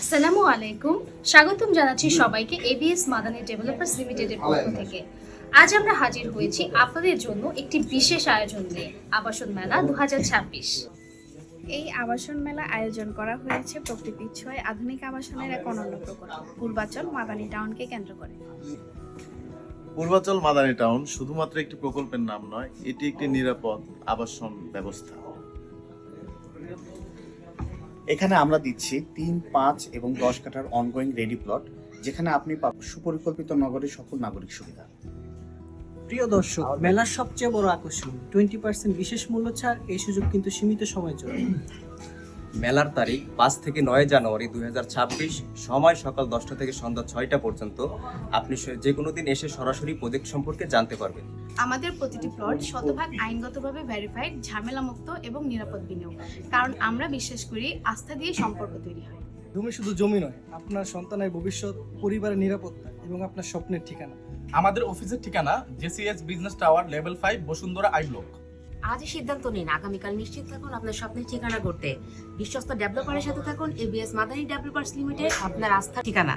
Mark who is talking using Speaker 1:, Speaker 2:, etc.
Speaker 1: আসসালামু আলাইকুম, স্বাগতম জানাচ্ছি সবাইকে এবিএস মাদানী ডেভেলপার্স লিমিটেডের পক্ষ থেকে। আজ আমরা হাজির হয়েছি আপনাদের জন্য একটি বিশেষ আয়োজন নিয়ে, আবাসন মেলা 2026।
Speaker 2: এই আবাসন মেলা আয়োজন করা হয়েছে প্রকৃতির ছোঁয়ায় আধুনিক আবাসনের এক অনন্য প্রকল্প পূর্বাচল মাদানী টাউনকে কেন্দ্র করে।
Speaker 3: পূর্বাচল মাদানী টাউন শুধুমাত্র একটি প্রকল্পের নাম নয়, এটি একটি নিরাপদ আবাসন ব্যবস্থা।
Speaker 4: এখানে আমরা দিচ্ছি 3, 5 এবং 10 কাঠার অনগোয়িং রেডি প্লট, যেখানে আপনি পাবেন সুপরিকল্পিত নগরীর সকল নাগরিক সুবিধা।
Speaker 5: প্রিয় দর্শক, মেলার সবচেয়ে বড় আকর্ষণ 20% বিশেষ মূল্য ছাড়। এই সুযোগ কিন্তু সীমিত সময়ের জন্য।
Speaker 6: মেলার তারিখ 5 থেকে 9 জানুয়ারি 2026, সময় সকাল 10টা থেকে সন্ধ্যা 6টা পর্যন্ত। আপনি যে কোনো দিন এসে সরাসরি প্রজেক্ট সম্পর্কে জানতে পারবেন।
Speaker 2: আমাদের প্রতিটি প্লট শতভাগ আইনগতভাবে ভেরিফাইড, ঝামেলামুক্ত এবং নিরাপদ বিনিয়োগ, কারণ আমরা বিশ্বাস করি আস্থা দিয়ে সম্পর্ক তৈরি হয়।
Speaker 5: জমি শুধু জমি নয়, আপনার সন্তানের ভবিষ্যৎ, পরিবারের নিরাপত্তা এবং আপনার স্বপ্নের ঠিকানা।
Speaker 7: আমাদের অফিসের ঠিকানা জেসিএস business tower, level 5, Bashundhara I block.
Speaker 8: আজই সিদ্ধান্ত নিন, আগামীকাল নিশ্চিত থাকুন আপনার স্বপ্নের ঠিকানা করতে। বিশ্বস্ত ডেভেলপারের সাথে থাকুন। এবিএস মাদানী ডেভেলপার্স লিমিটেড, আপনার আস্থার ঠিকানা।